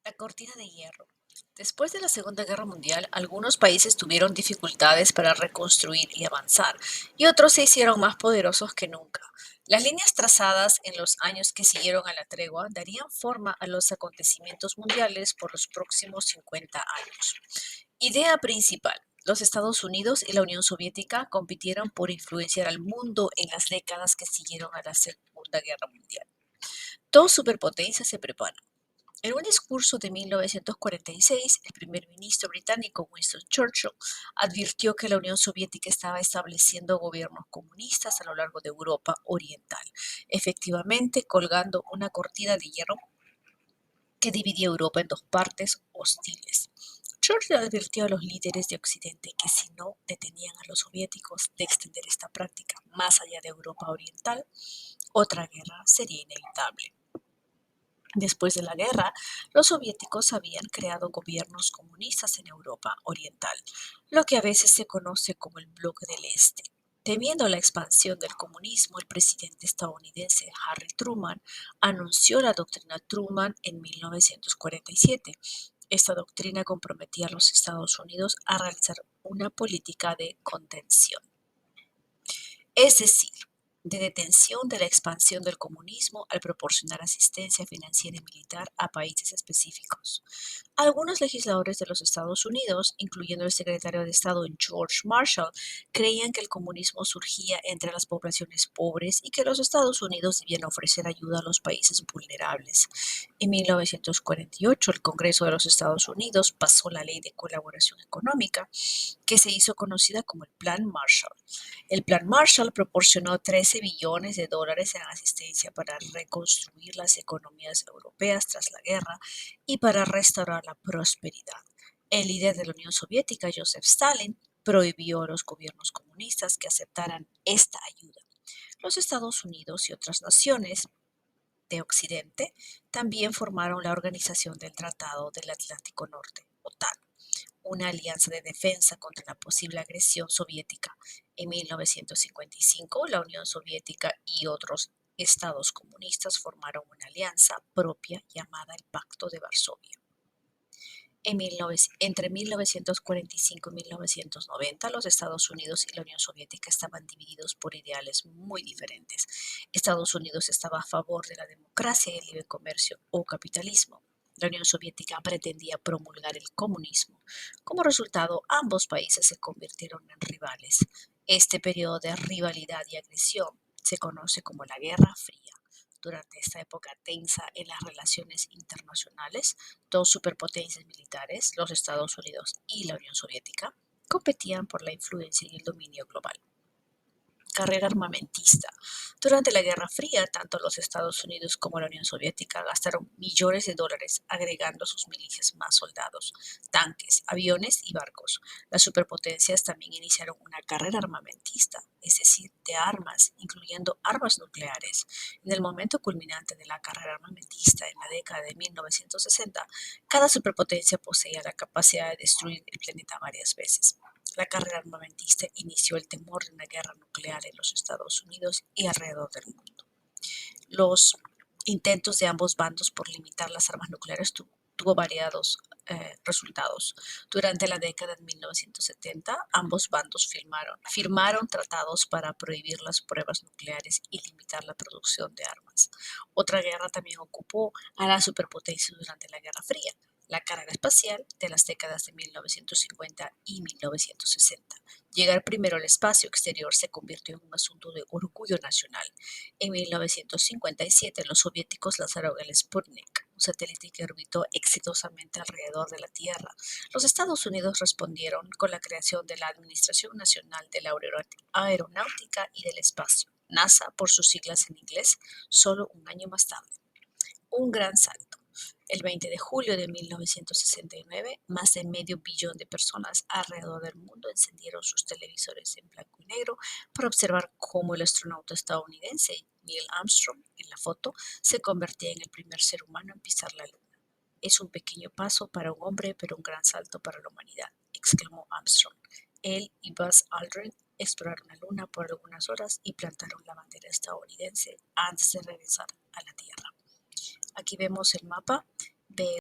La cortina de hierro. Después de la Segunda Guerra Mundial, algunos países tuvieron dificultades para reconstruir y avanzar, y otros se hicieron más poderosos que nunca. Las líneas trazadas en los años que siguieron a la tregua darían forma a los acontecimientos mundiales por los próximos 50 años. Idea principal. Los Estados Unidos y la Unión Soviética compitieron por influenciar al mundo en las décadas que siguieron a la Segunda Guerra Mundial. Dos superpotencias se preparan. En un discurso de 1946, el primer ministro británico Winston Churchill advirtió que la Unión Soviética estaba estableciendo gobiernos comunistas a lo largo de Europa Oriental, efectivamente colgando una cortina de hierro que dividía Europa en dos partes hostiles. Churchill advirtió a los líderes de Occidente que si no detenían a los soviéticos de extender esta práctica más allá de Europa Oriental, otra guerra sería inevitable. Después de la guerra, los soviéticos habían creado gobiernos comunistas en Europa Oriental, lo que a veces se conoce como el Bloque del Este. Temiendo la expansión del comunismo, el presidente estadounidense Harry Truman anunció la doctrina Truman en 1947. Esta doctrina comprometía a los Estados Unidos a realizar una política de contención, es decir, de detención de la expansión del comunismo al proporcionar asistencia financiera y militar a países específicos. Algunos legisladores de los Estados Unidos, incluyendo el secretario de Estado George Marshall, creían que el comunismo surgía entre las poblaciones pobres y que los Estados Unidos debían ofrecer ayuda a los países vulnerables. En 1948, el Congreso de los Estados Unidos pasó la Ley de Colaboración Económica, que se hizo conocida como el Plan Marshall. El Plan Marshall proporcionó 13 billones de dólares en asistencia para reconstruir las economías europeas tras la guerra y para restaurar la prosperidad. El líder de la Unión Soviética, Joseph Stalin, prohibió a los gobiernos comunistas que aceptaran esta ayuda. Los Estados Unidos y otras naciones de Occidente también formaron la Organización del Tratado del Atlántico Norte, OTAN, una alianza de defensa contra la posible agresión soviética. En 1955, la Unión Soviética y otros estados comunistas formaron una alianza propia llamada el Pacto de Varsovia. Entre 1945 y 1990, los Estados Unidos y la Unión Soviética estaban divididos por ideales muy diferentes. Estados Unidos estaba a favor de la democracia y el libre comercio o capitalismo. La Unión Soviética pretendía promulgar el comunismo. Como resultado, ambos países se convirtieron en rivales. Este periodo de rivalidad y agresión se conoce como la Guerra Fría. Durante esta época tensa en las relaciones internacionales, dos superpotencias militares, los Estados Unidos y la Unión Soviética, competían por la influencia y el dominio global. Carrera armamentista. Durante la Guerra Fría, tanto los Estados Unidos como la Unión Soviética gastaron millones de dólares agregando a sus milicias más soldados, tanques, aviones y barcos. Las superpotencias también iniciaron una carrera armamentista, es decir, de armas, incluyendo armas nucleares. En el momento culminante de la carrera armamentista en la década de 1960, cada superpotencia poseía la capacidad de destruir el planeta varias veces. La carrera armamentista inició el temor de una guerra nuclear en los Estados Unidos y alrededor del mundo. Los intentos de ambos bandos por limitar las armas nucleares tuvo variados resultados. Durante la década de 1970, ambos bandos firmaron tratados para prohibir las pruebas nucleares y limitar la producción de armas. Otra guerra también ocupó a las superpotencias durante la Guerra Fría, la carrera espacial de las décadas de 1950 y 1960. Llegar primero al espacio exterior se convirtió en un asunto de orgullo nacional. En 1957, los soviéticos lanzaron el Sputnik, un satélite que orbitó exitosamente alrededor de la Tierra. Los Estados Unidos respondieron con la creación de la Administración Nacional de la Aeronáutica y del Espacio, NASA por sus siglas en inglés, solo un año más tarde. Un gran salto. El 20 de julio de 1969, más de medio billón de personas alrededor del mundo encendieron sus televisores en blanco y negro para observar cómo el astronauta estadounidense Neil Armstrong, en la foto, se convertía en el primer ser humano en pisar la luna. Es un pequeño paso para un hombre, pero un gran salto para la humanidad, exclamó Armstrong. Él y Buzz Aldrin exploraron la luna por algunas horas y plantaron la bandera estadounidense antes de regresar a la Tierra. Aquí vemos el mapa de